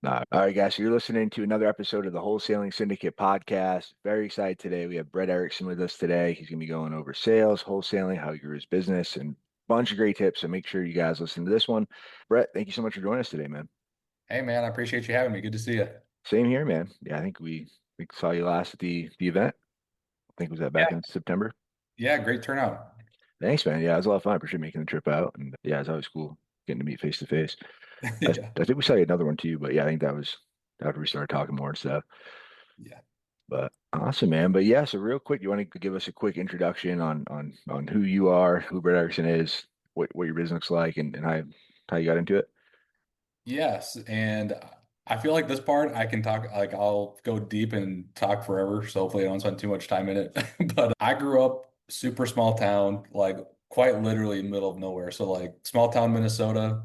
All right, guys. So you're listening to another episode of the Wholesaling Syndicate Podcast. Very excited today. We have Brett Erickson with us today. He's going to be going over sales, wholesaling, how he grew his business, and a bunch of great tips. So make sure you guys listen to this one. Brett, thank you so much for joining us today, man. Hey man, I appreciate you having me. Good to see you. Same here, man. Yeah, I think we saw you last at the event. I think was that back Yeah. in September. Yeah, great turnout. Thanks, man. Yeah, it was a lot of fun. I appreciate making the trip out, and yeah, it's always cool getting to meet face to face. I, Yeah. I think we saw you another one too, but yeah, I think that was after we started talking more and stuff. Yeah. But awesome, man. But yeah, so real quick, you want to give us a quick introduction on who you are, who Brett Erickson is, what your business looks like, and how you got into it. Yes. And I feel like this part I can talk, like I'll go deep and talk forever. So hopefully I don't spend too much time in it. But I grew up super small town, like quite literally in the middle of nowhere. So like small town Minnesota.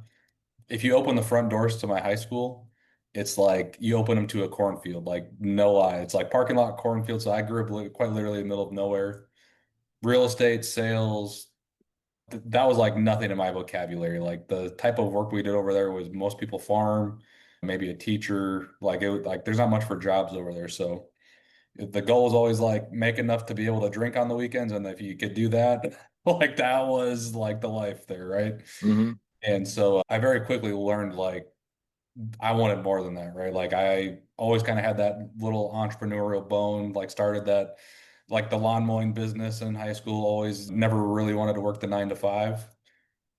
If you open the front doors to my high school, it's like you open them to a cornfield, like no lie. It's like parking lot cornfield. So I grew up quite literally in the middle of nowhere. Real estate, sales, that was like nothing in my vocabulary. Like the type of work we did over there was most people farm, maybe a teacher. Like there's not much for jobs over there. So the goal was always like make enough to be able to drink on the weekends. And if you could do that, like that was like the life there, right? Hmm. And so I very quickly learned like I wanted more than that, right? Like I always kind of had that little entrepreneurial bone, like started that like the lawn mowing business in high school, always never really wanted to work the 9 to 5.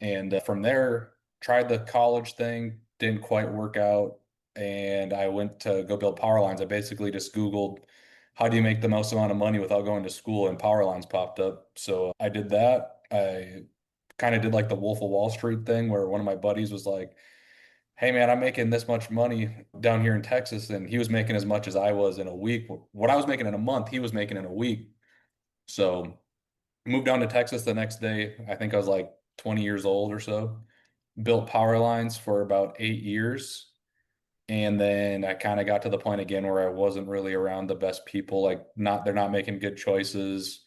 And from there, tried the college thing, didn't quite work out. And I went to go build power lines. I basically just Googled how do you make the most amount of money without going to school, and power lines popped up. So I did that. I kind of did like the Wolf of Wall Street thing where one of my buddies was like, hey man, I'm making this much money down here in Texas, and he was making as much as I was in a week. What I was making in a month, he was making in a week. So moved down to Texas the next day. I think I was like 20 years old or so. Built power lines for about 8 years. And then I kind of got to the point again where I wasn't really around the best people. Like not they're not making good choices.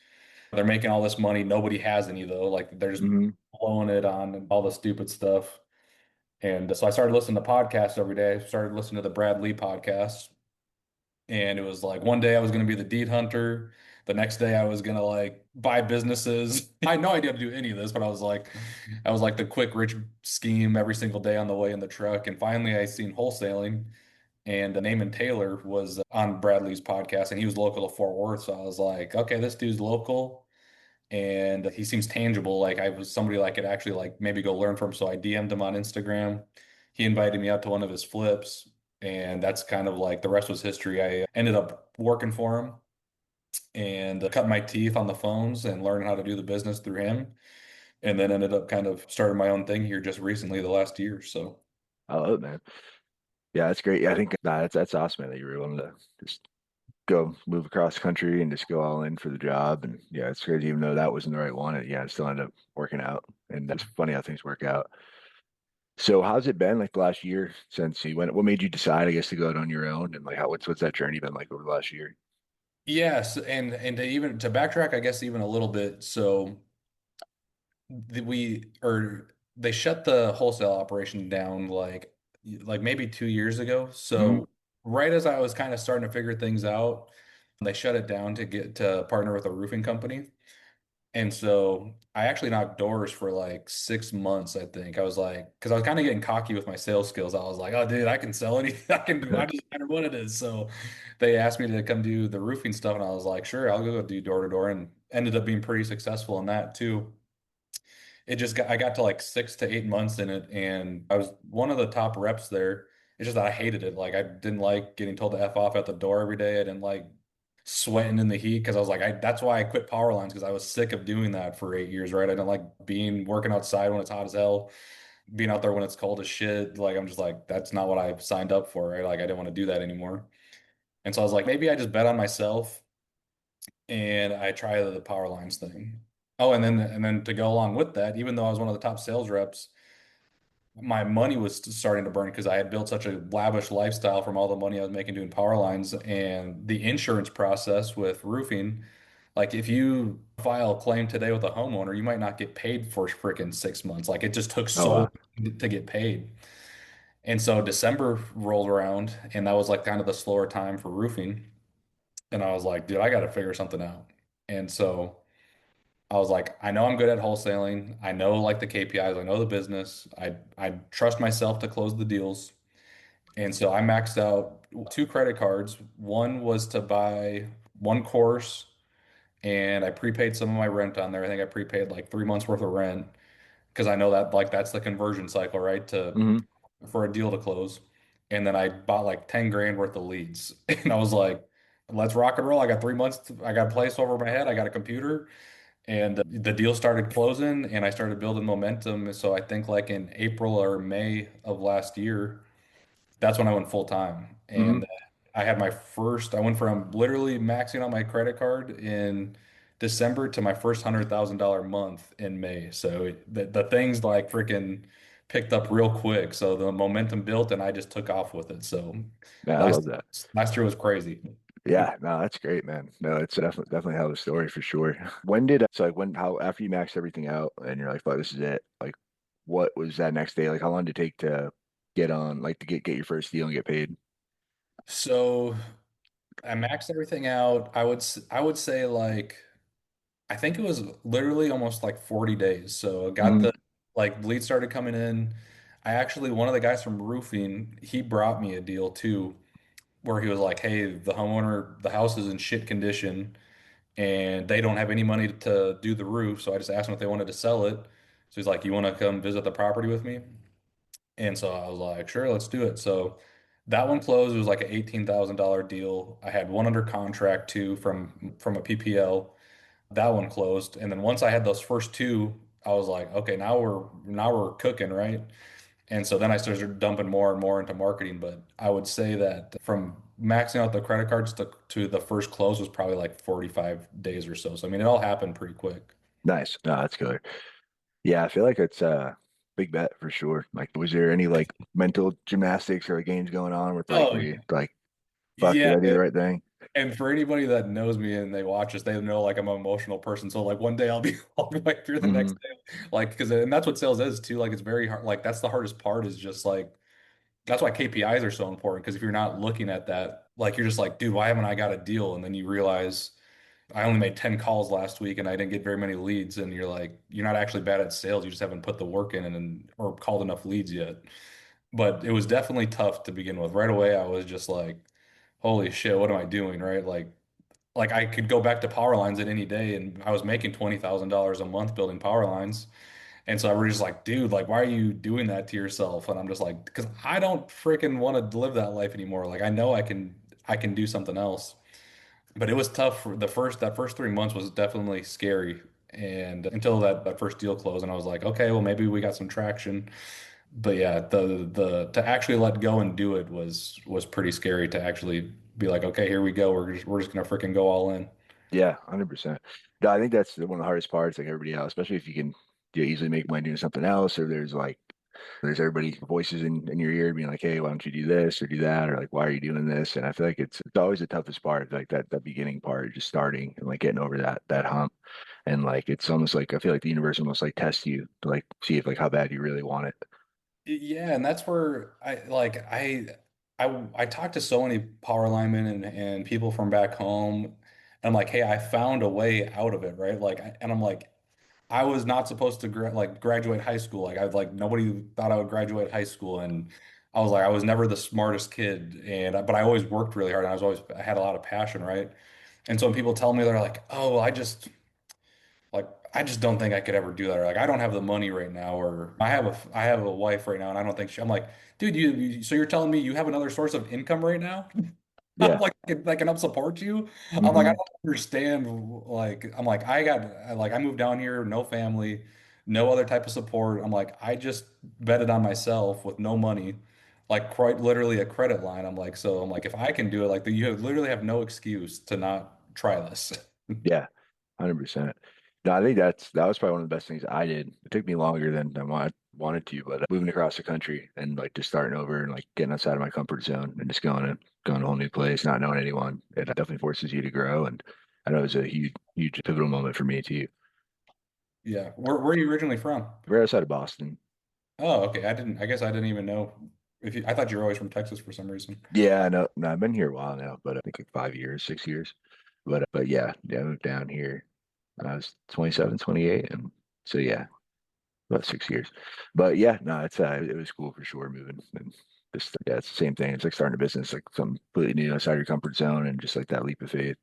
They're making all this money. Nobody has any though. Like they're just Hmm. blowing it on all the stupid stuff. And so I started listening to podcasts every day. I started listening to the Brad Lee podcast. And it was like one day I was going to be the deed hunter. The next day I was going to like buy businesses. I had no idea how to do any of this, but I was like the quick rich scheme every single day on the way in the truck. And finally I seen wholesaling, and Naaman Taylor was on Bradley's podcast, and he was local to Fort Worth. So I was like, okay, this dude's local and he seems tangible. Like I was somebody I could actually like maybe go learn from. So I DM'd him on Instagram. He invited me out to one of his flips, and that's kind of like the rest was history. I ended up working for him and cut my teeth on the phones and learning how to do the business through him. And then ended up kind of starting my own thing here just recently, the last year. So I love it, man. Yeah, that's great. Yeah, I think that's awesome, man, that you were willing to just go move across the country and just go all in for the job. And yeah, it's crazy, even though that wasn't the right one. It still ended up working out. And that's funny how things work out. So how's it been like the last year since you went? What made you decide, I guess, to go out on your own? And like, what's that journey been like over the last year? yes, and to even to backtrack, I guess even a little bit. So they shut the wholesale operation down like maybe 2 years ago. Hmm. So right as I was kind of starting to figure things out, they shut it down to get to partner with a roofing company. And so I actually knocked doors for like 6 months, I think. I was like, because I was kind of getting cocky with my sales skills. I was like, oh, dude, I can sell anything. I can do, I just matter what it is. So they asked me to come do the roofing stuff. And I was like, sure, I'll go do door to door, and ended up being pretty successful in that too. I got to like 6 to 8 months in it, and I was one of the top reps there. It's just that I hated it. Like I didn't like getting told to F off at the door every day. I didn't like sweating in the heat because I was like, that's why I quit power lines, because I was sick of doing that for 8 years, right? I don't like being working outside when it's hot as hell, being out there when it's cold as shit. Like I'm just like, that's not what I signed up for, right? Like I didn't want to do that anymore. And so I was like, maybe I just bet on myself and I try the power lines thing. Oh, and then to go along with that, even though I was one of the top sales reps, my money was starting to burn because I had built such a lavish lifestyle from all the money I was making doing power lines, and the insurance process with roofing. Like if you file a claim today with a homeowner, you might not get paid for freaking 6 months. Like it just took Oh, so wow. long to get paid. And so December rolled around, and that was like kind of the slower time for roofing. And I was like, dude, I got to figure something out. And so I was like, I know I'm good at wholesaling. I know like the KPIs. I know the business. I trust myself to close the deals. And so I maxed out two credit cards. One was to buy one course, and I prepaid some of my rent on there. I think I prepaid like 3 months worth of rent because I know that like that's the conversion cycle, right? To Hmm. for a deal to close. And then I bought like 10 grand worth of leads. And I was like, let's rock and roll. I got 3 months. I got a place over my head. I got a computer. And the deal started closing and I started building momentum. So I think like in April or May of last year, that's when I went full time. Hmm. And I had my first, I went from literally maxing out my credit card in December to my first $100,000 month in May. So the things like freaking picked up real quick. So the momentum built and I just took off with it. So Yeah, I last love that. last year was crazy. Yeah, no, that's great, man. No, it's definitely a hell of a story for sure. When did so like when how after you maxed everything out and you're like, fuck, this is it. Like, what was that next day? Like, how long did it take to get on, like, to get your first deal and get paid? So I maxed everything out. I would say like I think it was literally almost like 40 days. So I got Hmm. the like leads started coming in. I actually one of the guys from roofing, he brought me a deal too, where he was like, "Hey, the homeowner, the house is in shit condition and they don't have any money to do the roof." So I just asked them if they wanted to sell it. So he's like, "You want to come visit the property with me?" And so I was like, "Sure, let's do it." So that one closed. It was like an $18,000 deal. I had one under contract too from a PPL. That one closed. And then once I had those first two, I was like, okay, now we're cooking, right? And so then I started dumping more and more into marketing. But I would say that from maxing out the credit cards to the first close was probably like 45 days or so. So I mean, it all happened pretty quick. Nice. No, that's good. Yeah, I feel like it's a big bet for sure. Like, was there any like mental gymnastics or games going on with like, Oh, were you like, fuck, did yeah. I do the right thing? And for anybody that knows me and they watch us, they know like I'm an emotional person. So like one day I'll be all the way through the next Hmm. day. Like, because and that's what sales is too. Like it's very hard. Like that's the hardest part is just like that's why KPIs are so important. Because if you're not looking at that, like you're just like, dude, why haven't I got a deal? And then you realize I only made 10 calls last week and I didn't get very many leads. And you're like, you're not actually bad at sales. You just haven't put the work in and or called enough leads yet. But it was definitely tough to begin with. Right away, I was just like, holy shit, what am I doing? Right? Like I could go back to power lines at any day and I was making $20,000 a month building power lines. And so I was just like, dude, like, why are you doing that to yourself? And I'm just like, because I don't freaking want to live that life anymore. Like I know I can do something else. But it was tough for that first 3 months was definitely scary. And until that first deal closed, and I was like, okay, well maybe we got some traction. But yeah, the to actually let go and do it was pretty scary to actually be like, okay, here we go. We're just gonna freaking go all in. Yeah, 100%. No, I think that's one of the hardest parts, like everybody else, especially if you can easily make money doing something else, or there's like there's everybody voices in your ear being like, hey, why don't you do this or do that? Or like, why are you doing this? And I feel like it's always the toughest part, like that beginning part, just starting and like getting over that hump. And like it's almost like I feel like the universe almost like tests you to like see if like how bad you really want it. Yeah, and that's where I talked to so many power linemen and people from back home, and I'm like, hey, I found a way out of it, right? And I'm like, I was not supposed to graduate high school. Like I've like nobody thought I would graduate high school, and I was like, I was never the smartest kid, but I always worked really hard, and I had a lot of passion, right? And so when people tell me they're like, oh, well, like I just don't think I could ever do that. Or like I don't have the money right now, or I have a wife right now, and I don't think I'm like, dude, so you're telling me you have another source of income right now? I'm Yeah. like that can help support you. I'm like I Hmm. don't understand. Like I'm like I moved down here, no family, no other type of support. I'm like I just betted on myself with no money, like quite literally a credit line. I'm like if I can do it, like literally have no excuse to not try this. Yeah. 100%. No, I think that was probably one of the best things I did. It took me longer than I wanted to, but moving across the country and like just starting over and like getting outside of my comfort zone and just going to a whole new place, not knowing anyone, it definitely forces you to grow. And I know it was a huge pivotal moment for me too. Yeah. Where are you originally from? Right outside of Boston. Oh, okay. I guess I didn't even know. I thought you were always from Texas for some reason. Yeah, no, I've been here a while now, but I think like 5 years, 6 years. But yeah, I moved down here when I was 27, 28, and so yeah, about 6 years. But yeah, no, it was cool for sure moving and just yeah, it's the same thing. It's like starting a business, like something completely new outside your comfort zone, and just like that leap of faith.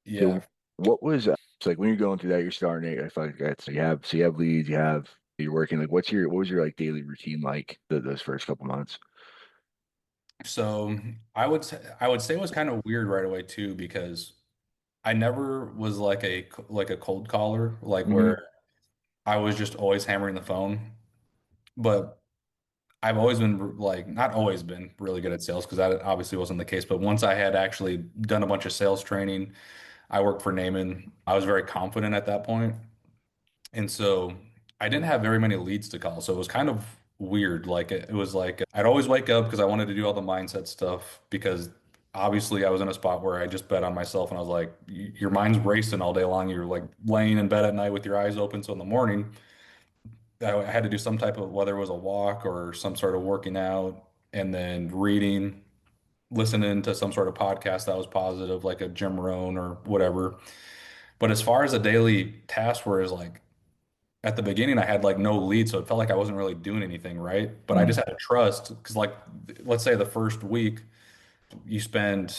Yeah. So what was it's like when you're going through that, you're starting it. I feel like that's you have leads, you're working. Like what was your like daily routine like those first couple months? So I would say it was kind of weird right away too because I never was like a cold caller like Hmm. where I was just always hammering the phone. But I've always been like not always been really good at sales because that obviously wasn't the case. But once I had actually done a bunch of sales training, I worked for Naaman. I was very confident at that point. And so I didn't have very many leads to call. So it was kind of weird. Like it was like I'd always wake up because I wanted to do all the mindset stuff because obviously I was in a spot where I just bet on myself and I was like, your mind's racing all day long. You're like laying in bed at night with your eyes open. So in the morning, I had to do some type of whether it was a walk or some sort of working out and then reading, listening to some sort of podcast that was positive, like a Jim Rohn or whatever. But as far as a daily task where it's like at the beginning I had like no lead, so it felt like I wasn't really doing anything, right? But I just Mm. had to trust because like let's say the first week you spend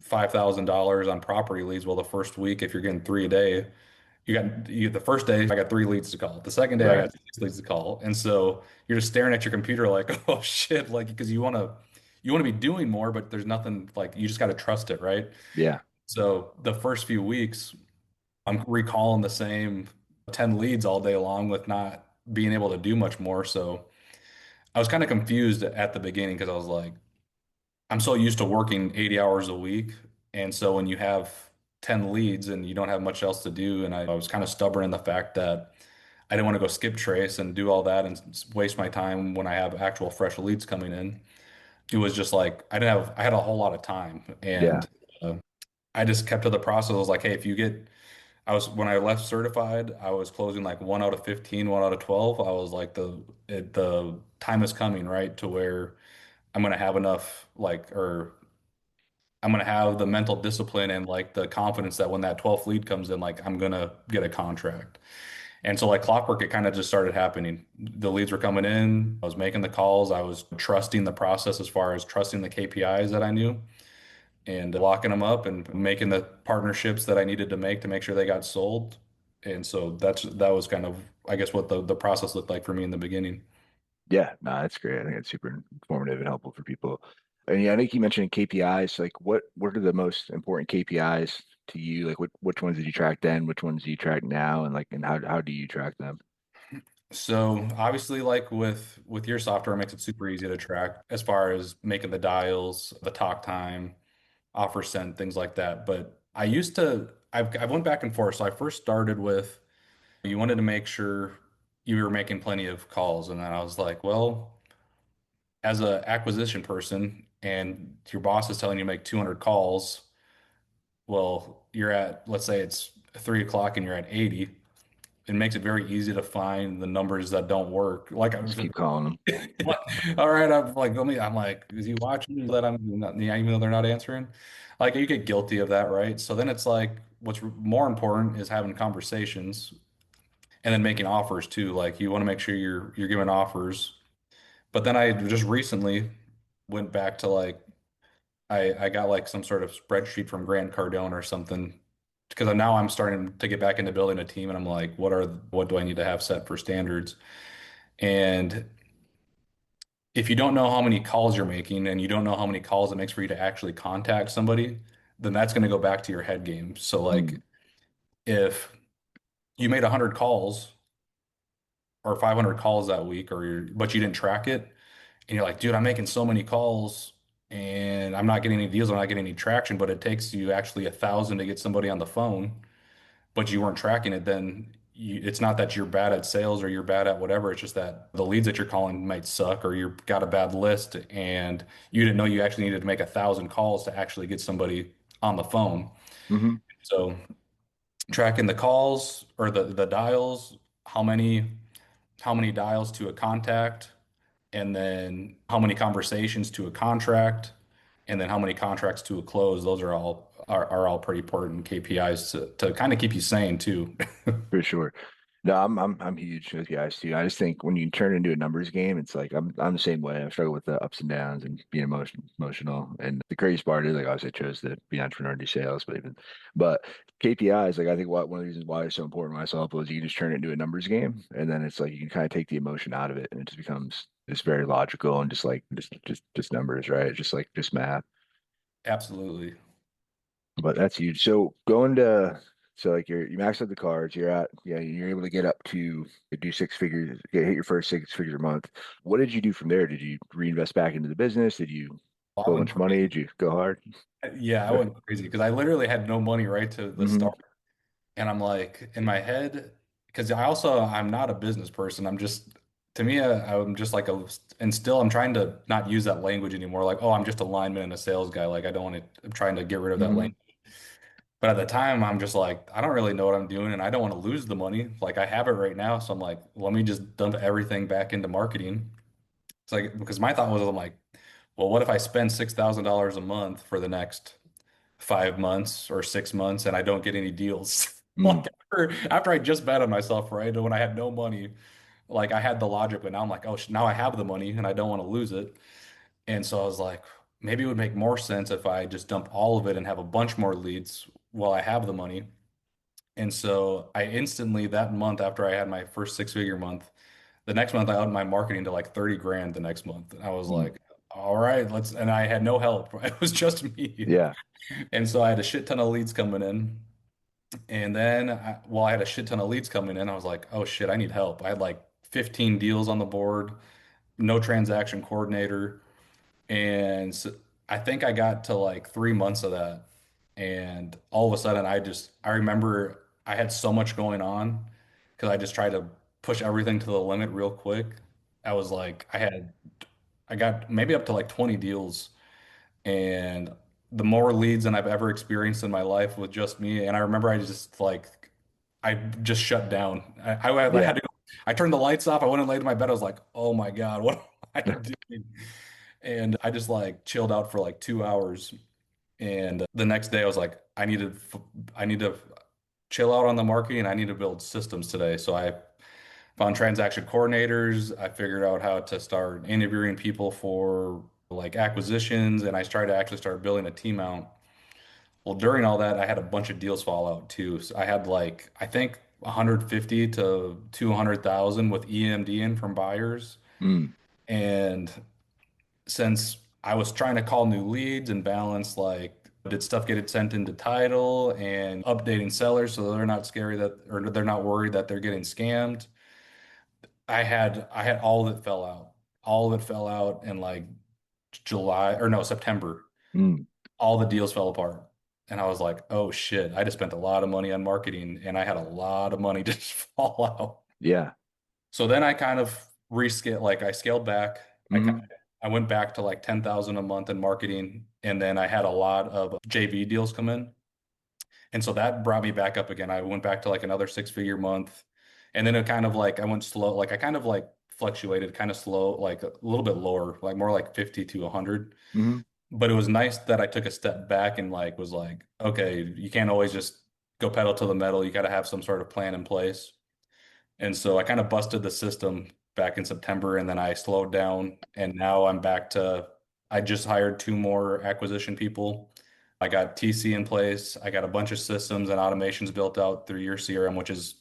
$5,000 on property leads. Well, the first week, if you're getting three a day, the first day I got three leads to call. The second day I Right. got six leads to call. And so you're just staring at your computer like, oh shit, like because you want to be doing more, but there's nothing like you just got to trust it, right? Yeah. So the first few weeks, I'm recalling the same 10 leads all day long with not being able to do much more. So I was kind of confused at the beginning because I was like, I'm so used to working 80 hours a week. And so when you have 10 leads and you don't have much else to do, and I was kind of stubborn in the fact that I didn't want to go skip trace and do all that and waste my time when I have actual fresh leads coming in. It was just like I had a whole lot of time. Yeah. And I just kept to the process. I was like, hey, if you get, when I left certified, I was closing like 1 out of 15, 1 out of 12. I was like, the time is coming, right? To where I'm going to have enough, like, or I'm gonna have the mental discipline and like the confidence that when that 12th lead comes in, like I'm gonna get a contract. And so like clockwork, it kind of just started happening. The leads were coming in, I was making the calls, I was trusting the process as far as trusting the KPIs that I knew and locking them up and making the partnerships that I needed to make sure they got sold. And so that was kind of, I guess, what the process looked like for me in the beginning. Yeah. No, that's great. I think it's super informative and helpful for people. And yeah, I think you mentioned KPIs. Like what are the most important KPIs to you? Like which ones did you track then? Which ones do you track now? And like and how do you track them? So obviously, like with your software, it makes it super easy to track as far as making the dials, the talk time, offer sent, things like that. But I went back and forth. So I first started with you wanted to make sure you were making plenty of calls, and then I was like, well, as a acquisition person, and your boss is telling you to make 200 calls, well, you're at let's say it's 3 o'clock and you're at 80. It makes it very easy to find the numbers that don't work. Like I Just was keep calling them. like, all right, I'm like, I'm like, is he watching that I'm not, yeah, even though they're not answering? Like, you get guilty of that, right? So then it's like, what's more important is having conversations and then making offers too. Like, you want to make sure you're giving offers. But then I just recently went back to like, I got like some sort of spreadsheet from Grant Cardone or something because now I'm starting to get back into building a team, and I'm like, what do I need to have set for standards? And if you don't know how many calls you're making and you don't know how many calls it makes for you to actually contact somebody, then that's going to go back to your head game. So like Mm. if you made 100 calls or 500 calls that week but you didn't track it and you're like, dude, I'm making so many calls and I'm not getting any deals, I'm not getting any traction, but it takes you actually 1,000 to get somebody on the phone, but you weren't tracking it, then it's not that you're bad at sales or you're bad at whatever. It's just that the leads that you're calling might suck or you've got a bad list and you didn't know you actually needed to make 1,000 calls to actually get somebody on the phone. Hmm. So tracking the calls or the dials, how many dials to a contact, and then how many conversations to a contract, and then how many contracts to a close. Those are all pretty important KPIs to kind of keep you sane too. For sure. No, I'm huge with guys too. I just think when you turn into a numbers game, it's like I'm the same way. I struggle with the ups and downs and being emotional. And the craziest part is like obviously I chose to be an entrepreneur and do sales, but KPIs, like I think one of the reasons why it's so important myself was you just turn it into a numbers game, and then it's like you can kind of take the emotion out of it, and it just becomes it's very logical and just like just numbers, right? Just like just math. Absolutely. But that's huge. So going to so like you max out the cards, you're at yeah, you're able to get up to do six figures, hit your first six figures a month. What did you do from there? Did you reinvest back into the business? Did you I blow a went bunch of money? crazy. Did you go hard? Yeah, I went crazy because I literally had no money right to the Hmm. start. And I'm like in my head, because I'm not a business person. I'm just to me, I'm just like and still I'm trying to not use that language anymore. Like, oh, I'm just a lineman and a sales guy. Like I don't want to, I'm trying to get rid of that Hmm. language. But at the time, I'm just like, I don't really know what I'm doing and I don't want to lose the money. Like I have it right now. So I'm like, let me just dump everything back into marketing. It's like, because my thought was, I'm like, well, what if I spend $6,000 a month for the next 5 months or 6 months and I don't get any deals? Like Mm. after I just bet on myself, right? When I had no money, like I had the logic, but now I'm like, oh, now I have the money and I don't want to lose it. And so I was like, maybe it would make more sense if I just dump all of it and have a bunch more leads while I have the money. And so I instantly that month after I had my first six-figure month, the next month I upped my marketing to like 30 grand the next month. And I was Mm. like, all right, and I had no help. It was just me. Yeah. And so I had a shit ton of leads coming in. And then while I had a shit ton of leads coming in, I was like, oh shit, I need help. I had like 15 deals on the board, no transaction coordinator. And so I think I got to like 3 months of that. And all of a sudden, I remember I had so much going on because I just tried to push everything to the limit real quick. I was like, I got maybe up to like 20 deals and the more leads than I've ever experienced in my life with just me. And I remember I just shut down. I Yeah. had to go, I turned the lights off. I went and laid in my bed. I was like, oh my God, what am I doing? And I just like chilled out for like 2 hours. And the next day I was like, I need to chill out on the marketing. I need to build systems today. So I found transaction coordinators. I figured out how to start interviewing people for like acquisitions, and I started to actually start building a team out. Well, during all that, I had a bunch of deals fall out too. So I had like I think 150 to 200,000 with EMD in from buyers. Mm. And since I was trying to call new leads and balance like did stuff get sent into title and updating sellers so they're not scary that or they're not worried that they're getting scammed. I had all of it fell out. All of it fell out in like July or no, September. Mm. All the deals fell apart. And I was like, oh shit, I just spent a lot of money on marketing and I had a lot of money just fall out. Yeah. So then I kind of rescaled, like I scaled back. Hmm. I went back to like 10,000 a month in marketing. And then I had a lot of JV deals come in. And so that brought me back up again. I went back to like another six-figure month. And then it kind of like I went slow, like I kind of like fluctuated kind of slow, like a little bit lower, like more like 50 to 100. Hmm. But it was nice that I took a step back and like was like, okay, you can't always just go pedal to the metal. You got to have some sort of plan in place. And so I kind of busted the system back in September and then I slowed down and now I'm back to I just hired two more acquisition people. I got TC in place. I got a bunch of systems and automations built out through your CRM, which has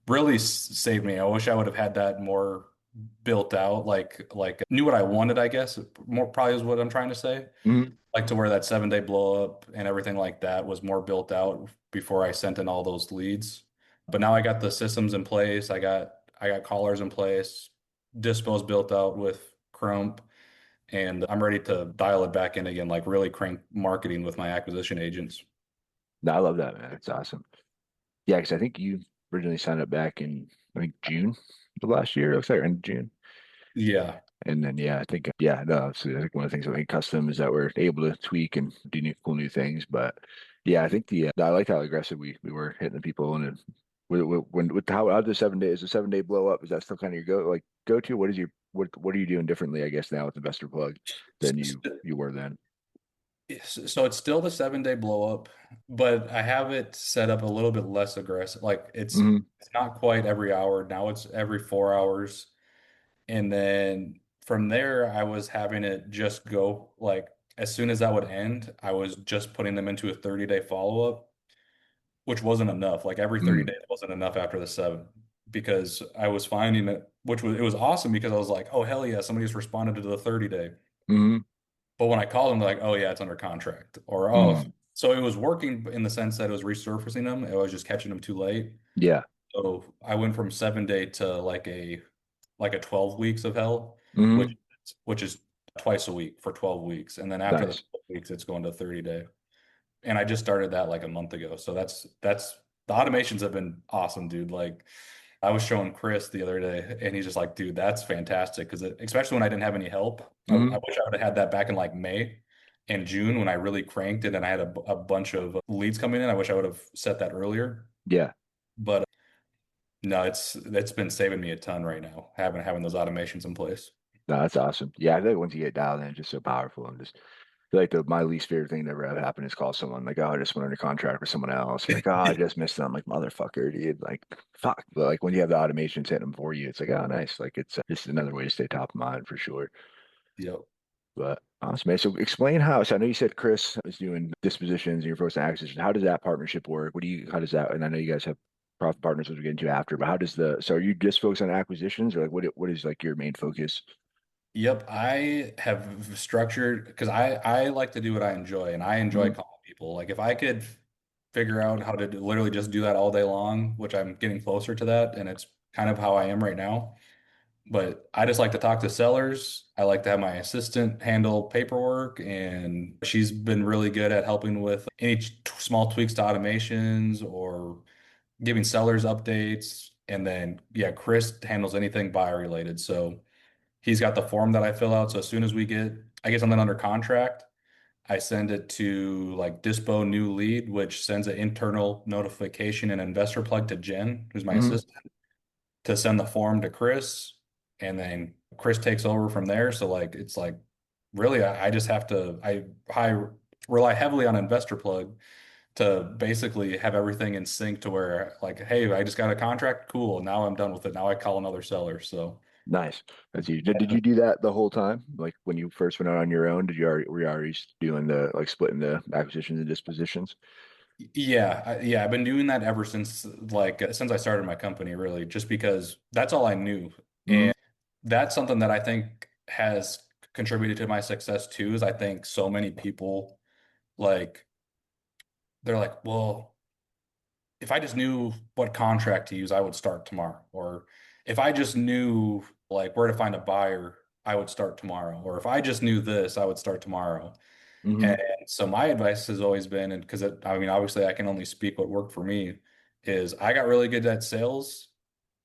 really saved me. I wish I would have had that more built out, like knew what I wanted, I guess. More probably is what I'm trying to say. Hmm. Like to where that 7 day blow up and everything like that was more built out before I sent in all those leads. But now I got the systems in place. I got callers in place, dispos built out with Crump, and I'm ready to dial it back in again, like really crank marketing with my acquisition agents. No, I love that, man. It's awesome. Yeah, because I think you originally signed up back in I think June of last year. It looks like end of June. Yeah. And then yeah, I think yeah, no, so I think one of the things about custom is that we're able to tweak and do cool new things. But yeah, I think I like how aggressive we were hitting the people and with how the 7 days, the 7 day blow up, is that still kind of your go to? What is your what are you doing differently, I guess, now with Investor Plug than you were then? So it's still the 7 day blow up, but I have it set up a little bit less aggressive. Like Hmm. it's not quite every hour. Now it's every 4 hours. And then from there, I was having it just go like as soon as that would end, I was just putting them into a 30-day follow-up, which wasn't enough. Like every 30 Mm. days wasn't enough after the seven because I was finding it, it was awesome because I was like, oh hell yeah, somebody's responded to the 30-day. Hmm. But when I called them, they're like, oh yeah, it's under contract. Or oh, Mm. so it was working in the sense that it was resurfacing them. It was just catching them too late. Yeah. So I went from 7 day to like a 12 weeks of hell, which Hmm. which is twice a week for 12 weeks. And then after the Nice. 12 weeks, it's going to 30-day. And I just started that like a month ago. So that's the automations have been awesome, dude. Like I was showing Chris the other day, and he's just like, dude, that's fantastic. Because especially when I didn't have any help, I Hmm. wish I would have had that back in like May and June when I really cranked it and I had a bunch of leads coming in. I wish I would have set that earlier. Yeah. But no, it's been saving me a ton right now, having those automations in place. No, that's awesome. Yeah, I think once you get dialed in, it's just so powerful. And just feel like my least favorite thing that ever happened is call someone like, oh, I just went under contract with someone else. Or like, oh, I just missed them. Like, motherfucker, dude. Like, fuck. But like when you have the automations hitting them for you, it's like, oh, nice. Like it's just another way to stay top of mind for sure. Yep. But awesome, man. So explain how. So I know you said Chris is doing dispositions and you're focused on acquisition. How does that partnership work? How does that? And I know you guys have profit partners, which we'll get into after. But how does so are you just focused on acquisitions, or like what is like your main focus? Yep, I have structured because I like to do what I enjoy, and I enjoy Hmm. calling people. Like if I could figure out how to literally just do that all day long, which I'm getting closer to that, and it's kind of how I am right now. But I just like to talk to sellers. I like to have my assistant handle paperwork, and she's been really good at helping with any small tweaks to automations or giving sellers updates. And then yeah, Chris handles anything buyer related. So he's got the form that I fill out. So as soon as I get something under contract, I send it to like Dispo new lead, which sends an internal notification and investor plug to Jen, who's my Hmm. assistant, to send the form to Chris. And then Chris takes over from there. So like it's like really I just have to I rely heavily on investor plug to basically have everything in sync to where like, hey, I just got a contract. Cool. Now I'm done with it. Now I call another seller. So Nice. That's you. Did you do that the whole time? Like when you first went out on your own, were you already doing the like splitting the acquisitions and dispositions? yeah, yeah, I've been doing that ever since since I started my company, really, just because that's all I knew. Hmm. And that's something that I think has contributed to my success too, is I think so many people like they're like, well, if I just knew what contract to use, I would start tomorrow. Or if I just knew like where to find a buyer, I would start tomorrow. Or if I just knew this, I would start tomorrow. Hmm. And so my advice has always been, and because I mean, obviously I can only speak what worked for me, is I got really good at sales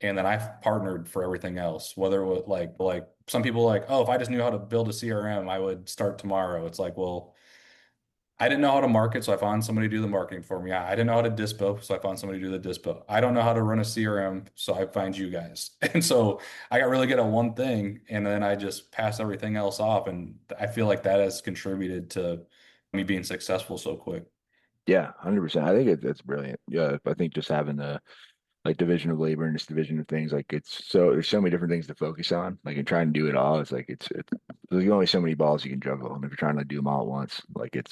and then I partnered for everything else. Whether it was like some people like, oh, if I just knew how to build a CRM, I would start tomorrow. It's like, well, I didn't know how to market, so I found somebody to do the marketing for me. I didn't know how to dispo, so I found somebody to do the dispo. I don't know how to run a CRM, so I find you guys. And so I got really good at one thing, and then I just pass everything else off. And I feel like that has contributed to me being successful so quick. Yeah, 100%. I think that's brilliant. Yeah, I think just having the like division of labor and this division of things, like there's so many different things to focus on. Like and trying to do it all, it's like it's there's only so many balls you can juggle, and if you're trying to do them all at once, like I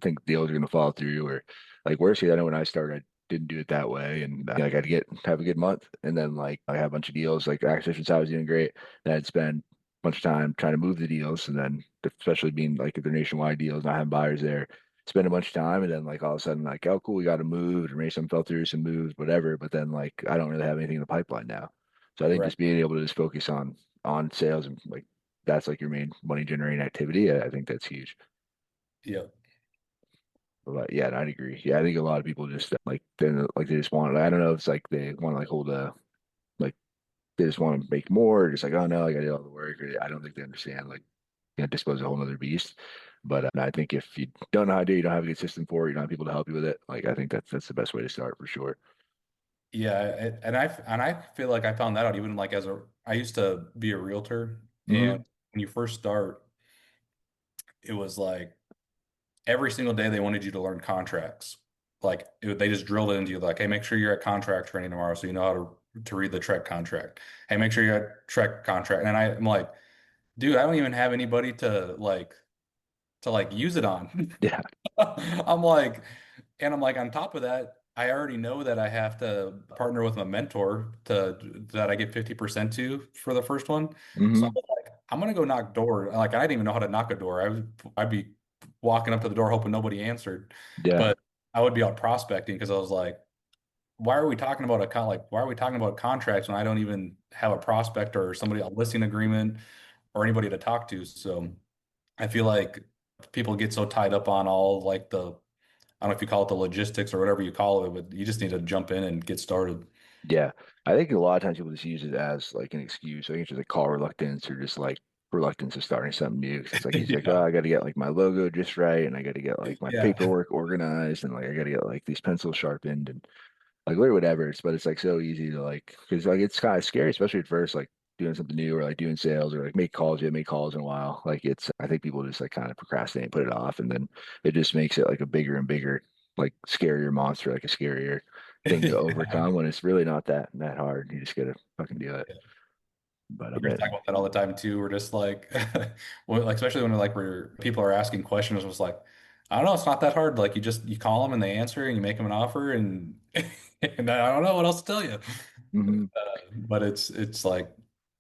think deals are gonna fall through. Or like worse case, I know when I started, I didn't do it that way, and like I'd have a good month, and then like I have a bunch of deals, like acquisitions, I was doing great, then I'd spend a bunch of time trying to move the deals, and then especially being like if they're nationwide deals, not having buyers there spend a bunch of time and then like all of a sudden like oh cool we got to move or maybe some fell through some moves whatever but then like I don't really have anything in the pipeline now, so I think Right. just being able to just focus on sales and like that's like your main money generating activity. I think that's huge. Yeah. But yeah, I'd agree. Yeah, I think a lot of people just like then like they just want, I don't know if it's like they want to like hold a like they just want to make more or just like oh no I got to do all the work, or I don't think they understand like dispose of a whole other beast. But I think if you don't know how to do, it, you don't have a good system for it, you don't have people to help you with it. Like I think that's the best way to start for sure. Yeah, and I feel like I found that out even like as a I used to be a realtor And Hmm. when you first start, it was like every single day they wanted you to learn contracts. Like they just drilled it into you, like, hey, make sure you're at contract training tomorrow so you know how to read the Trek contract. Hey, make sure you're at Trek contract. And I'm like, dude, I don't even have anybody to use it on. Yeah. I'm like, and I'm like, on top of that, I already know that I have to partner with a mentor to that I get 50% to for the first one. So Hmm. I'm like, I'm gonna go knock door. Like I didn't even know how to knock a door. I'd be walking up to the door hoping nobody answered. Yeah. But I would be out prospecting because I was like, why are we talking about why are we talking about contracts when I don't even have a prospect or somebody a listing agreement or anybody to talk to? So I feel like people get so tied up on all like I don't know if you call it the logistics or whatever you call it, but you just need to jump in and get started. Yeah. I think a lot of times people just use it as like an excuse. I think it's just like call reluctance or just like reluctance of starting something new. 'Cause it's like he's like, oh, Yeah. I got to get like my logo just right, and I got to get like my Yeah. paperwork organized, and like I got to get like these pencils sharpened, and like literally whatever. But it's like so easy to like because like it's kind of scary, especially at first, like doing something new or like doing sales or like make calls. You haven't made calls in a while. Like it's I think people just like kind of procrastinate and put it off, and then it just makes it like a bigger and bigger, like scarier monster, like a scarier thing to Yeah. overcome when it's really not that hard. You just gotta fucking do it. But I We were bet. talking about that all the time too. We're just like, well, like especially when where people are asking questions, it was like, I don't know, it's not that hard. Like you call them and they answer and you make them an offer and and I don't know what else to tell you. Hmm. But it's like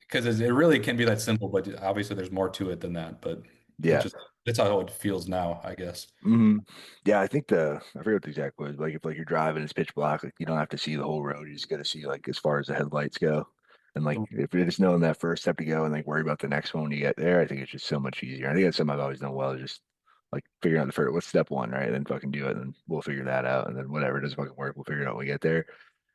because it really can be that simple, but obviously there's more to it than that. But it's Yeah. just it's how it feels now, I guess. Hmm. Yeah, I think I forget what the exact was. Like if like you're driving, it's pitch black. Like you don't have to see the whole road. You just got to see like as far as the headlights go. And like if you're just knowing that first step to go and like worry about the next one when you get there, I think it's just so much easier. I think that's something I've always done well. Is just like figuring out the first what's step one, right? And then fucking do it, and then we'll figure that out. And then whatever doesn't fucking work, we'll figure it out when we get there.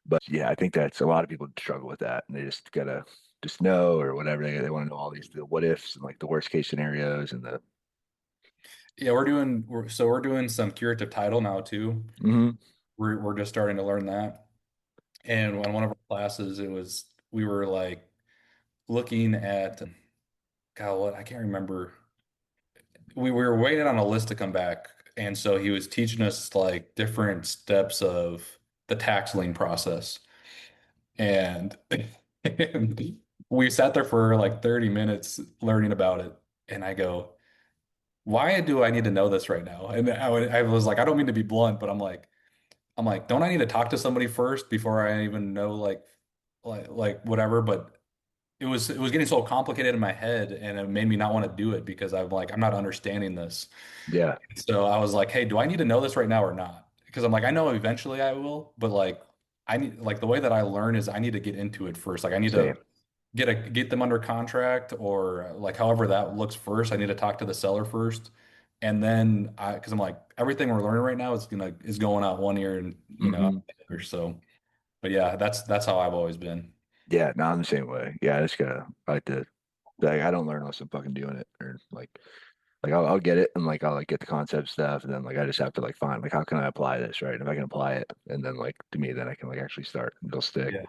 But yeah, I think that's a lot of people struggle with that, and they just gotta just know or whatever. They want to know all these the what ifs and like the worst case scenarios and the. Yeah, we're doing some curative title now too. Hmm. We're just starting to learn that. And on one of our classes, we were like looking at God, what I can't remember. We were waiting on a list to come back, and so he was teaching us like different steps of the tax lien process. And, and we sat there for like 30 minutes learning about it. And I go, why do I need to know this right now? And I was like, I don't mean to be blunt, but I'm like, don't I need to talk to somebody first before I even know like whatever? But it was getting so complicated in my head, and it made me not want to do it because I'm like, I'm not understanding this. Yeah, So I was like, hey, do I need to know this right now or not? Because I'm like, I know eventually I will, but like I need like the way that I learn is I need to get into it first. Like I need same. to get them under contract or like however that looks first. I need to talk to the seller first. And then because I'm like everything we're learning right now is going out one ear and out Hmm. the other. So but yeah, that's how I've always been. Yeah, no, I'm the same way. Yeah, I just gotta I like to like I don't learn unless I'm fucking doing it or like I'll get it and like I'll like get the concept stuff and then like I just have to like find like how can I apply this right? And if I can apply it and then like to me then I can like actually start and it'll stick. Yeah.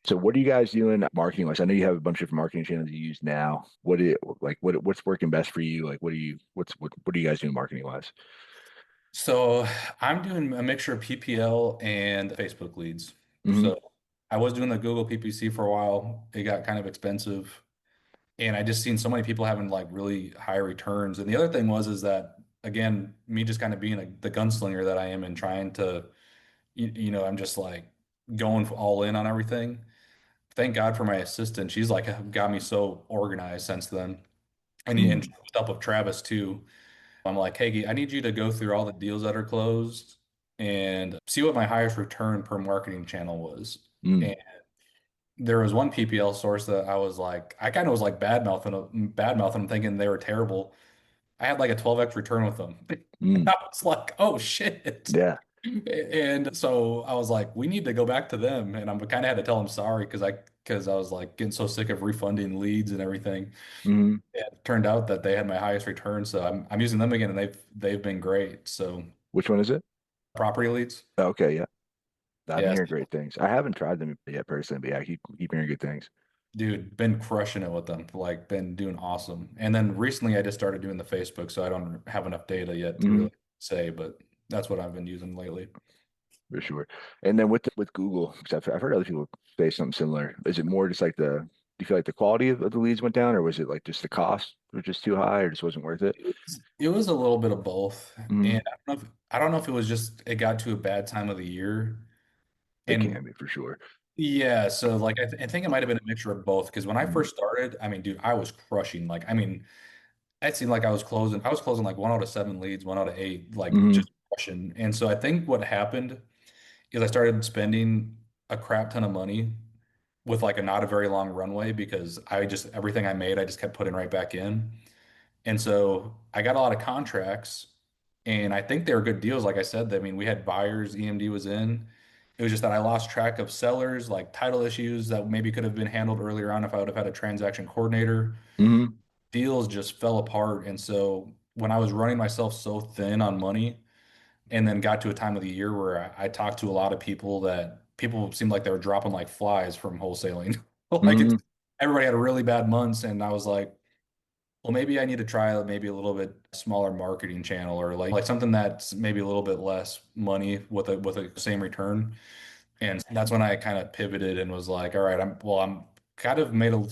So what are you guys doing marketing wise? I know you have a bunch of different marketing channels you use now. What's working best for you? Like what are you guys doing marketing wise? So I'm doing a mixture of PPL and Facebook leads. Hmm. So I was doing the Google PPC for a while. It got kind of expensive. And I just seen so many people having like really high returns. And the other thing was is that again, me just kind of being the gunslinger that I am and trying to, I'm just like going all in on everything. Thank God for my assistant. She's like got me so organized since then. And Mm. with help of Travis too. I'm like, hey, I need you to go through all the deals that are closed and see what my highest return per marketing channel was. Mm. And there was one PPL source that I was like, I kind of was like bad mouthing them, thinking they were terrible. I had like a 12x return with them. Mm. I was like, oh shit. Yeah. And so I was like, we need to go back to them. And I'm kind of had to tell them sorry because I was like getting so sick of refunding leads and everything. Hmm. It turned out that they had my highest return, so I'm using them again, and they've been great. So Which one is it? property leads, Okay, yeah. I've been yes, hearing great things. I haven't tried them yet personally, but yeah, I keep hearing good things. Dude, been crushing it with them. Like, been doing awesome. And then recently, I just started doing the Facebook, so I don't have enough data yet to Hmm. really say, but that's what I've been using lately. For sure. And then with Google, because I've heard other people say something similar. Is it more just like do you feel like the quality of the leads went down, or was it like just the cost was just too high, or just wasn't worth it? It was a little bit of both, Hmm. and I don't know if it was just it got to a bad time of the year, It and can be for sure. yeah, so like I think it might have been a mixture of both because when I Hmm. first started, I mean, dude, I was crushing. Like, I mean, it seemed like I was closing like 1 out of 7 leads, 1 out of 8, like Hmm. just crushing. And so I think what happened is I started spending a crap ton of money with like a not a very long runway because I just everything I made, I just kept putting right back in. And so I got a lot of contracts and I think they were good deals. Like I said, I mean, we had buyers, EMD was in. It was just that I lost track of sellers, like title issues that maybe could have been handled earlier on if I would have had a transaction coordinator. Hmm. Deals just fell apart. And so when I was running myself so thin on money and then got to a time of the year where I talked to a lot of people that people seemed like they were dropping like flies from wholesaling. Like it's Hmm. everybody had really bad months. And I was like, well, maybe I need to try maybe a little bit smaller marketing channel or like something that's maybe a little bit less money with a same return. And that's when I kind of pivoted and was like, all right, I'm kind of made a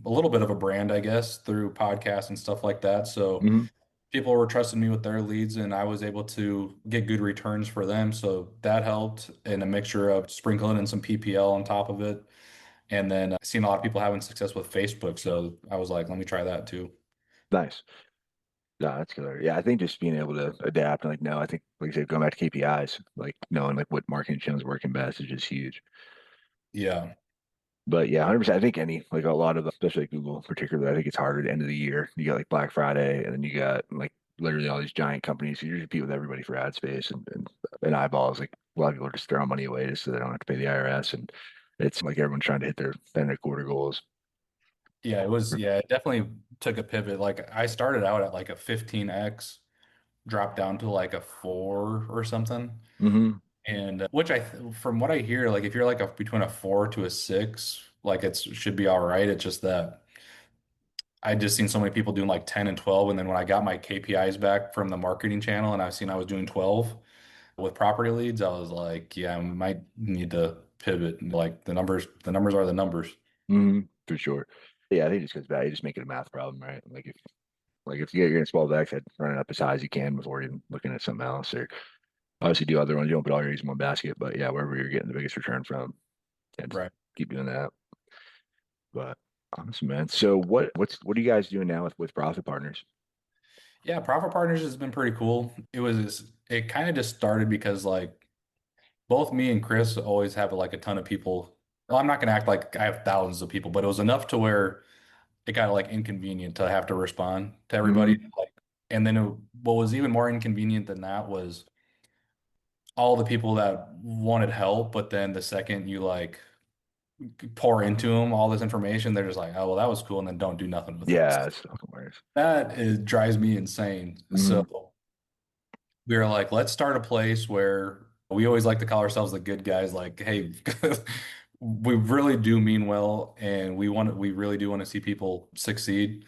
little bit of a brand, I guess, through podcasts and stuff like that. So Hmm. people were trusting me with their leads and I was able to get good returns for them. So that helped in a mixture of sprinkling in some PPL on top of it. And then seeing a lot of people having success with Facebook. So I was like, let me try that too. Nice. No, that's killer. Yeah, I think just being able to adapt and like no, I think like I said, going back to KPIs, like knowing like what marketing channels working best is just huge. Yeah. But yeah, 100%. I think any like a lot of especially like Google particularly, I think it's harder at the end of the year. You got like Black Friday, and then you got like literally all these giant companies. So you're just compete with everybody for ad space and eyeballs. Like a lot of people are just throwing money away just so they don't have to pay the IRS, and it's like everyone's trying to hit their quarter goals. Yeah, yeah, it definitely took a pivot. Like I started out at like a 15x, dropped down to like a 4 or something. Hmm. And which from what I hear, like if you're like between a 4 to a 6, like should be all right. It's just that I just seen so many people doing like 10 and 12. And then when I got my KPIs back from the marketing channel and I've seen I was doing 12 with property leads, I was like, yeah, I might need to pivot. Like the numbers are the numbers. Hmm. For sure. Yeah, I think it just goes back. You just make it a math problem, right? Like if you're gonna small backs, I'd run it up as high as you can before even looking at something else. Or obviously do other ones. You don't put all your eggs in one basket, but yeah, wherever you're getting the biggest return from, yeah, just Right. keep doing that. But awesome, man. So what are you guys doing now with profit partners? Yeah, Profit Partners has been pretty cool. It kind of just started because like both me and Chris always have like a ton of people. Well, I'm not gonna act like I have thousands of people, but it was enough to where it got like inconvenient to have to respond to everybody. Hmm. Like, and then what was even more inconvenient than that was all the people that wanted help, but then the second you like pour into them all this information, they're just like, oh well, that was cool, and then don't do nothing with it. Yeah, it's fucking worse. Drives me insane. Hmm. So we were like, let's start a place where we always like to call ourselves the good guys. Like, hey, we really do mean well, and we really do want to see people succeed.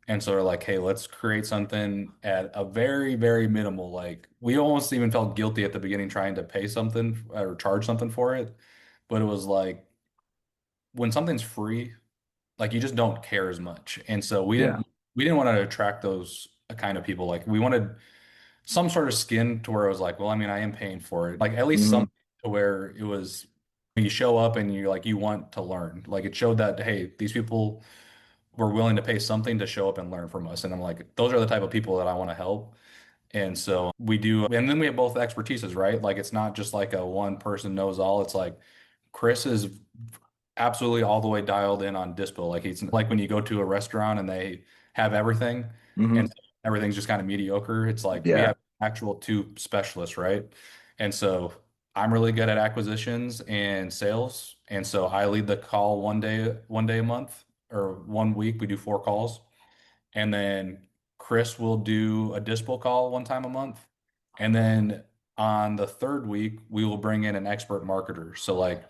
And so we're like, hey, let's create something at a very, very minimal. Like, we almost even felt guilty at the beginning trying to pay something or charge something for it, but it was like when something's free, like you just don't care as much. And so Yeah. we didn't want to attract those kind of people. Like, we wanted some sort of skin to where it was like, well, I mean, I am paying for it. Like at least Hmm. something to where it was you show up and you're like you want to learn. Like it showed that hey, these people were willing to pay something to show up and learn from us. And I'm like, those are the type of people that I want to help. And so we do, and then we have both expertises, right? Like it's not just like a one person knows all. It's like Chris is absolutely all the way dialed in on dispo. Like he's like when you go to a restaurant and they have everything Hmm. and everything's just kind of mediocre. It's like we Yeah. have actual two specialists, right? And so I'm really good at acquisitions and sales. And so I lead the call one day a month or one week. We do 4 calls. And then Chris will do a dispo call one time a month. And then on the third week, we will bring in an expert marketer. So like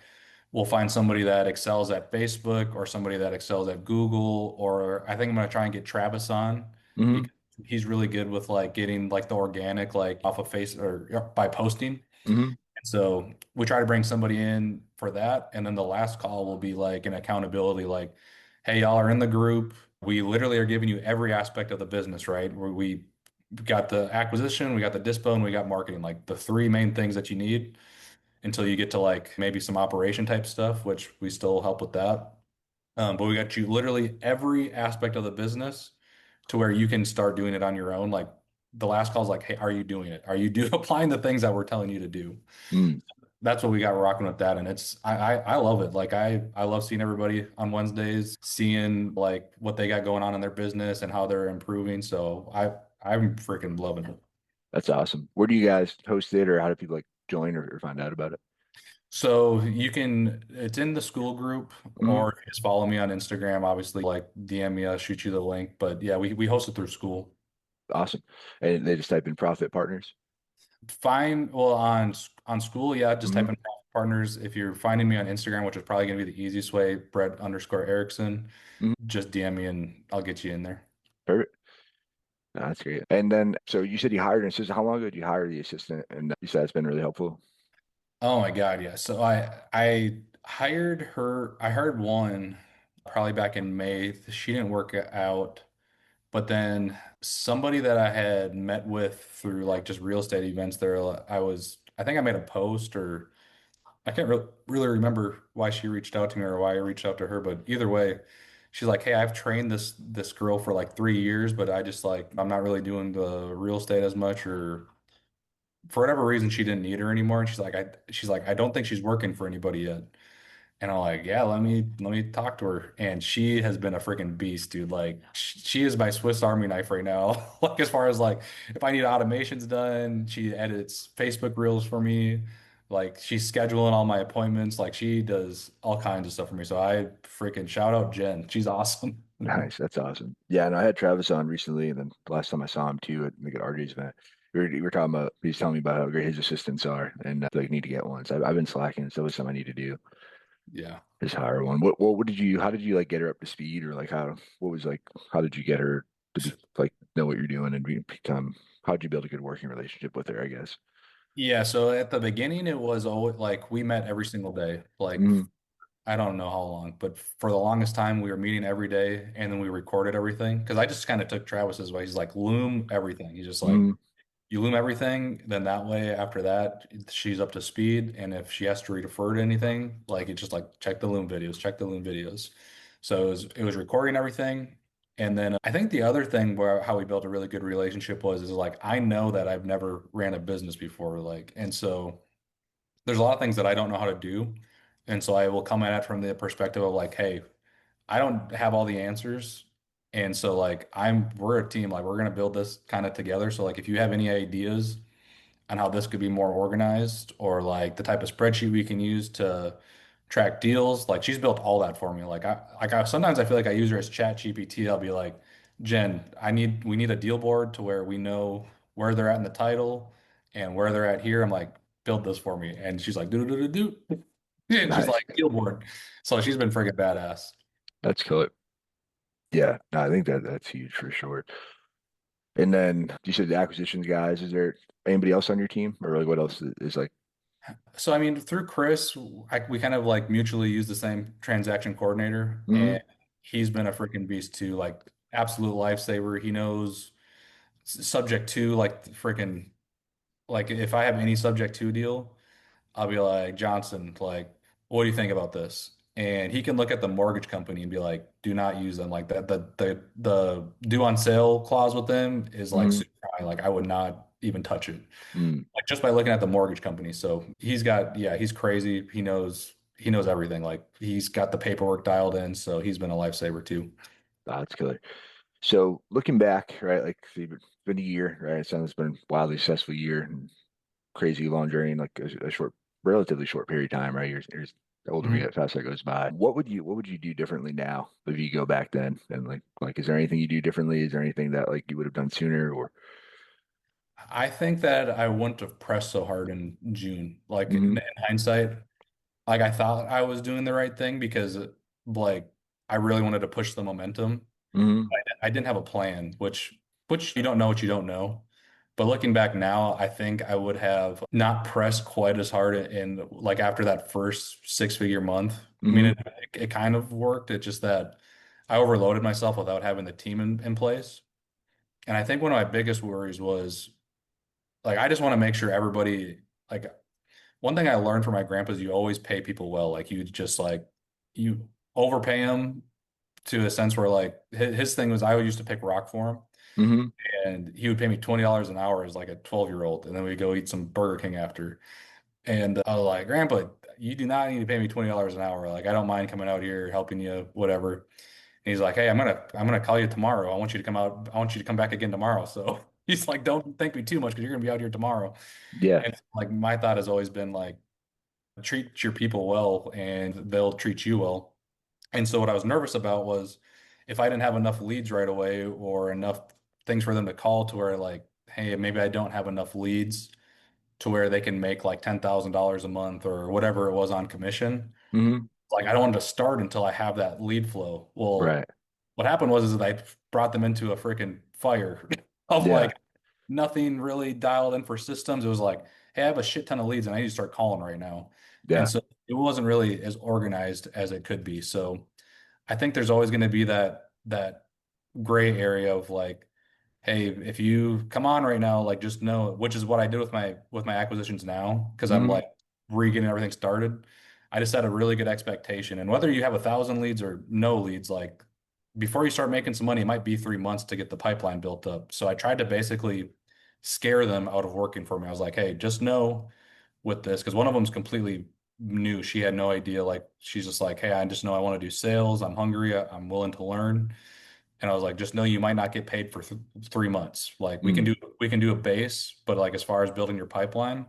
we'll find somebody that excels at Facebook or somebody that excels at Google, or I think I'm gonna try and get Travis on Hmm. because he's really good with like getting like the organic like off of face or by posting. Hmm. So we try to bring somebody in for that. And then the last call will be like an accountability, like, hey, y'all are in the group. We literally are giving you every aspect of the business, right? We got the acquisition, we got the dispo, and we got marketing, like the three main things that you need until you get to like maybe some operation type stuff, which we still help with that. But we got you literally every aspect of the business to where you can start doing it on your own. Like the last call is like, hey, are you doing it? Are you do applying the things that we're telling you to do? Mm. That's what we got rocking with that. And it's I love it. Like I love seeing everybody on Wednesdays, seeing like what they got going on in their business and how they're improving. So I'm freaking loving it. That's awesome. Where do you guys host it, or how do people like join or find out about it? So you can, it's in the school group, Hmm. or just follow me on Instagram, obviously, like DM me, I'll shoot you the link. But yeah, we host it through school. Awesome. And they just type in profit partners. Fine. Well, on school, yeah, just Hmm. type in partners. If you're finding me on Instagram, which is probably gonna be the easiest way, Brett underscore Erickson, Hmm. just DM me and I'll get you in there. Perfect. No, that's great. And then, so you said you hired an assistant. How long ago did you hire the assistant? And you said it's been really helpful. Oh my God, yeah. So I hired her. I hired one probably back in May. She didn't work out, but then somebody that I had met with through like just real estate events there, I think I made a post or I can't really remember why she reached out to me or why I reached out to her, but either way, she's like, "Hey, I've trained this girl for like 3 years, but I just like I'm not really doing the real estate as much or." For whatever reason, she didn't need her anymore. And she's like, I don't think she's working for anybody yet. And I'm like, yeah, let me talk to her. And she has been a freaking beast, dude. Like she is my Swiss Army knife right now. Like as far as like if I need automations done, she edits Facebook reels for me. Like she's scheduling all my appointments. Like she does all kinds of stuff for me. So I freaking shout out Jen. She's awesome. Nice. That's awesome. Yeah. And I had Travis on recently. And then the last time I saw him too at like at RJ's event, we were talking about, he's telling me about how great his assistants are and like need to get one. So I've been slacking. So it's something I need to do Yeah. is hire one. What did you, how did you like get her up to speed or like what was like, how did you get her to be like, know what you're doing and become, how did you build a good working relationship with her, I guess? Yeah, so at the beginning it was always like we met every single day. Like Mm. I don't know how long, but for the longest time we were meeting every day and then we recorded everything because I just kind of took Travis's way. He's like loom everything. He's just like Mm. you loom everything, then that way after that she's up to speed and if she has to refer to anything, like it's just like check the loom videos, check the loom videos. So it was recording everything. And then I think the other thing where how we built a really good relationship was is like I know that I've never ran a business before, like, and so there's a lot of things that I don't know how to do. And so I will come at it from the perspective of like, hey, I don't have all the answers. And so like we're a team, like we're gonna build this kind of together. So like if you have any ideas on how this could be more organized or like the type of spreadsheet we can use to track deals. Like she's built all that for me. Like I sometimes I feel like I use her as chat GPT. I'll be like, Jen, we need a deal board to where we know where they're at in the title and where they're at here. I'm like, build this for me. And she's like, do do do do do. And she's Nice. like, deal board. So she's been freaking badass. That's cool. Yeah, no, I think that's huge for sure. And then you said the acquisitions guys. Is there anybody else on your team, or like what else is like? So I mean, through Chris, we kind of like mutually use the same transaction coordinator, Hmm. and he's been a freaking beast too. Like absolute lifesaver. He knows subject to like freaking like if I have any subject to deal, I'll be like Johnson, like what do you think about this? And he can look at the mortgage company and be like, do not use them like that. The due on sale clause with them is like Hmm. super high. Like I would not even touch it Mm. like just by looking at the mortgage company. So yeah, he's crazy. He knows everything. Like he's got the paperwork dialed in. So he's been a lifesaver too. That's killer. So looking back, right, like it's been a year, right? It sounds it's been a wildly successful year and crazy long journey in like a short, relatively short period of time, right? You're the older we Mhm. get, faster it goes by. What would you do differently now if you go back then? And like is there anything you do differently? Is there anything that like you would have done sooner or I think that I wouldn't have pressed so hard in June. Like in hmm hindsight, like I thought I was doing the right thing because like I really wanted to push the momentum. Hmm. I didn't have a plan, which you don't know what you don't know. But looking back now, I think I would have not pressed quite as hard in like after that first 6-figure month. I mean, Hmm. it kind of worked. It's just that I overloaded myself without having the team in place. And I think one of my biggest worries was like I just want to make sure everybody like one thing I learned from my grandpa is you always pay people well. Like you just like you overpay them to a sense where like his thing was I used to pick rock for him Hmm. and he would pay me $20 an hour as like a 12-year-old and then we'd go eat some Burger King after. And I was like, Grandpa, you do not need to pay me $20 an hour. Like I don't mind coming out here helping you, whatever. And he's like, hey, I'm gonna call you tomorrow. I want you to come out. I want you to come back again tomorrow. So he's like, don't thank me too much because you're gonna be out here tomorrow. Yeah. And like my thought has always been like treat your people well and they'll treat you well. And so what I was nervous about was if I didn't have enough leads right away or enough things for them to call to where like, hey, maybe I don't have enough leads to where they can make like $10,000 a month or whatever it was on commission. Hmm. Like I don't want to start until I have that lead flow. Well, Right. what happened was is that I brought them into a freaking fire of Yeah. like nothing really dialed in for systems. It was like, hey, I have a shit ton of leads and I need to start calling right now. And Yeah. so it wasn't really as organized as it could be. So I think there's always going to be that gray area of like, hey, if you come on right now, like just know, which is what I did with my acquisitions now, because I'm Hmm. like re-getting everything started. I just had a really good expectation. And whether you have 1,000 leads or no leads, like before you start making some money, it might be 3 months to get the pipeline built up. So I tried to basically scare them out of working for me. I was like, hey, just know with this, because one of them's completely new. She had no idea. Like she's just like, hey, I just know I want to do sales. I'm hungry. I'm willing to learn. And I was like, just know you might not get paid for 3 months. Like Mm. we can do a base, but like as far as building your pipeline,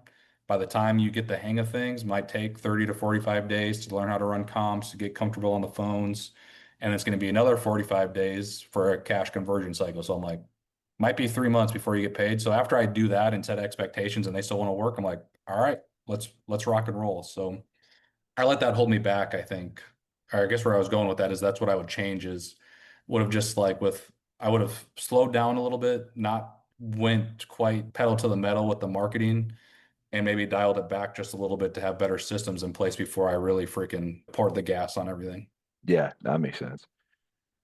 by the time you get the hang of things, might take 30 to 45 days to learn how to run comps, to get comfortable on the phones. And it's going to be another 45 days for a cash conversion cycle. So I'm like, might be 3 months before you get paid. So after I do that and set expectations and they still want to work, I'm like, all right, let's rock and roll. So I let that hold me back, I think. Or I guess where I was going with that is that's what I would change is would have just like with I would have slowed down a little bit, not went quite pedal to the metal with the marketing and maybe dialed it back just a little bit to have better systems in place before I really freaking poured the gas on everything. Yeah, that makes sense.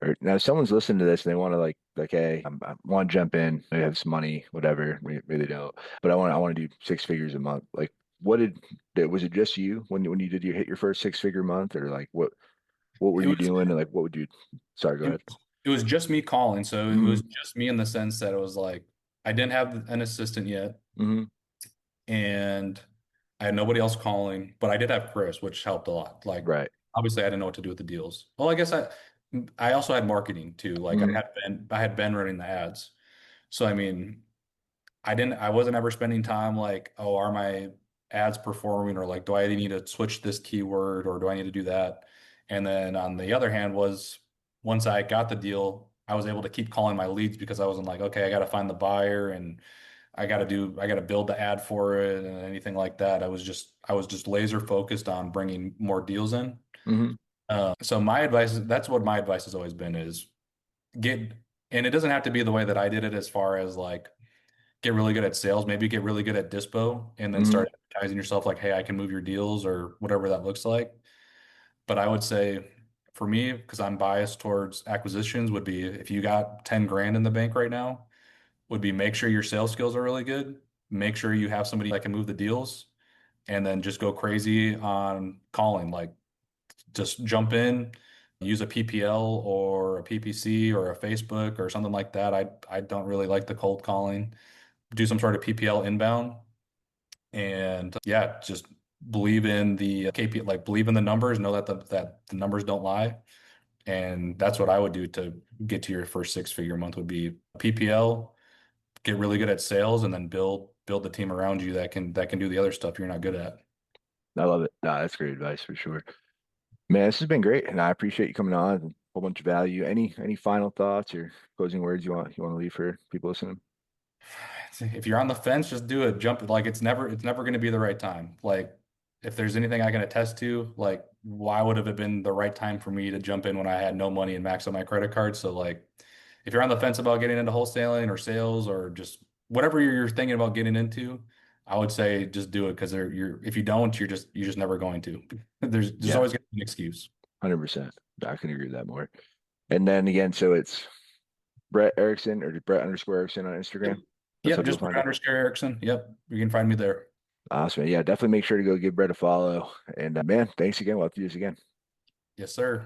Or now, if someone's listening to this and they want to hey, I want to jump in. They have some money, whatever. Maybe they don't, but I want to do 6 figures a month. Like, what was it just you when you did you hit your first 6 figure month, or like what were It you was doing, and like what would you? Sorry, go it, ahead. it was just me calling, so it was Hmm. just me in the sense that it was like I didn't have an assistant yet. Hmm. And I had nobody else calling, but I did have Chris, which helped a lot. Like Right. obviously I didn't know what to do with the deals. Well, I guess I also had marketing too. Like Hmm. I had Ben running the ads. So I mean, I wasn't ever spending time like, oh, are my ads performing or like do I need to switch this keyword or do I need to do that? And then on the other hand was once I got the deal, I was able to keep calling my leads because I wasn't like, okay, I got to find the buyer and I got to build the ad for it and anything like that. I was just laser focused on bringing more deals in. Hmm. So my advice is that's what my advice has always been is get, and it doesn't have to be the way that I did it as far as like get really good at sales, maybe get really good at dispo and then Hmm. start advertising yourself like, hey, I can move your deals or whatever that looks like. But I would say for me, because I'm biased towards acquisitions, would be if you got 10 grand in the bank right now, would be make sure your sales skills are really good. Make sure you have somebody that can move the deals and then just go crazy on calling. Like just jump in, use a PPL or a PPC or a Facebook or something like that. I don't really like the cold calling. Do some sort of PPL inbound and yeah, just believe in the KP, like believe in the numbers, know that the numbers don't lie. And that's what I would do to get to your first 6-figure month would be PPL, get really good at sales, and then build the team around you that can do the other stuff you're not good at. I love it. Nah, that's great advice for sure. Man, this has been great, and I appreciate you coming on. A whole bunch of value. Any final thoughts or closing words you want to leave for people listening? If you're on the fence, just do it. Jump like it's never going to be the right time. Like if there's anything I can attest to, like why would have it been the right time for me to jump in when I had no money and max out my credit card? So like if you're on the fence about getting into wholesaling or sales or just whatever you're thinking about getting into, I would say just do it because you're if you don't, you're just never going to. There's Yeah, always gonna be an excuse. 100%. I can agree with that more. And then again, so it's Brett Erickson or just Brett underscore Erickson on Yep. Instagram. That's how Yep, people just find Brett it. underscore Erickson. Yep, you can find me there. Awesome. Yeah, definitely make sure to go give Brett a follow. And man, thanks again. We'll have to do this again. Yes, sir.